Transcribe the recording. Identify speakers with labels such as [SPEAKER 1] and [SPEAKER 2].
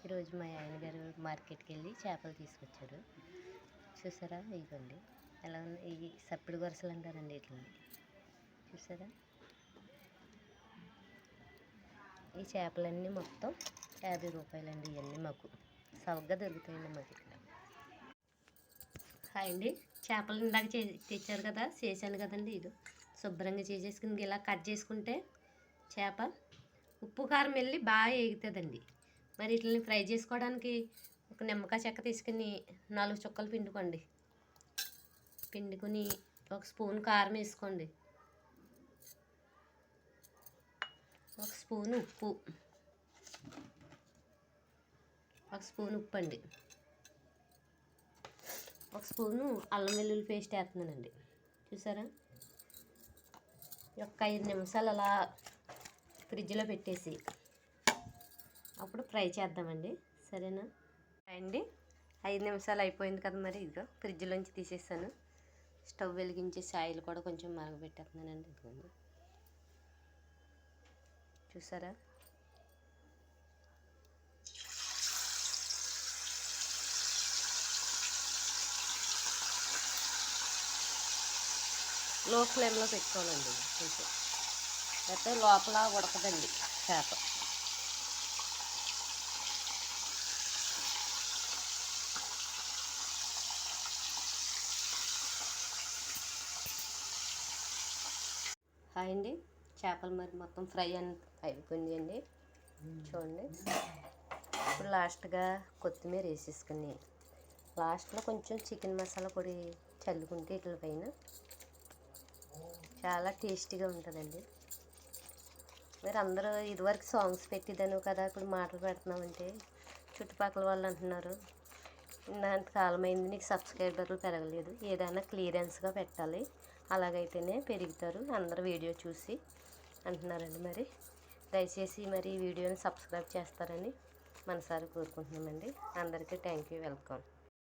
[SPEAKER 1] ఈరోజు మా ఆయన గారు మార్కెట్కి వెళ్ళి చేపలు తీసుకొచ్చారు. చూసారా, ఇవ్వండి ఎలా ఉన్నాయి. ఇవి సప్పుడు గొరసలు అంటారండి వీటిని. చూసారా, ఈ చేపలన్నీ మొత్తం 50 రూపాయలండి. ఇవన్నీ మాకు సవగ్గా దొరుకుతాయండి మాకు ఇక్కడ. హాయ్ అండి, చేపలు ఇందాక తెచ్చారు కదా, చేశాను కదండి. ఇది శుభ్రంగా చేసేసుకుని ఇలా కట్ చేసుకుంటే చేప ఉప్పు కారం వెళ్ళి బాగా ఎగుతుందండి. మరి వీటిని ఫ్రై చేసుకోవడానికి ఒక నిమ్మకాయ చెక్క తీసుకుని 4 చుక్కలు పిండుకొని ఒక స్పూన్ కారం వేసుకోండి, ఒక స్పూన్ ఉప్పు, ఒక స్పూన్ ఉప్పు అండి, ఒక స్పూను అల్లం వెల్లుల్లి పేస్ట్ వేస్తున్నానండి. చూసారా, ఒక 5 నిమిషాలు అలా ఫ్రిడ్జ్లో పెట్టేసి అప్పుడు ఫ్రై చేద్దామండి. సరేనా అండి? 5 నిమిషాలు అయిపోయింది కదా, మరి ఇదిగో ఫ్రిడ్జ్లోంచి తీసేసాను. స్టవ్ వెలిగించేసి ఆయిల్ కూడా కొంచెం మరగబెట్టేస్తున్నానండి. ఇదిగోండి, చూసారా, లో ఫ్లేమ్లో పెట్టుకోవాలండి కొంచెం, అయితే లోపల ఉడకదండి చేప. హాయ్ అండి, చేపలు మరి మొత్తం ఫ్రై అయిపోయింది అండి. చూడండి, ఇప్పుడు లాస్ట్గా కొత్తిమీర వేసేసుకుని లాస్ట్లో కొంచెం చికెన్ మసాలా పొడి చల్లుకుంటే ఇట్ల పైన చాలా టేస్టీగా ఉంటుందండి. మీరు అందరూ ఇదివరకు సాంగ్స్ పెట్టిదాను కదా, ఇప్పుడు మాటలు పెడుతున్నామంటే చుట్టుపక్కల వాళ్ళు అంటున్నారు, ఇంత కాలమైంది నీకు సబ్స్క్రైబర్లు పెరగలేదు, ఏదైనా క్లియరెన్స్గా పెట్టాలి, అలాగైతేనే పెరుగుతారు అందరు వీడియో చూసి అంటున్నారండి. మరి దయచేసి మరి ఈ వీడియోని సబ్స్క్రైబ్ చేస్తారని మనసారి కోరుకుంటున్నామండి. అందరికీ థ్యాంక్ యూ, వెల్కమ్.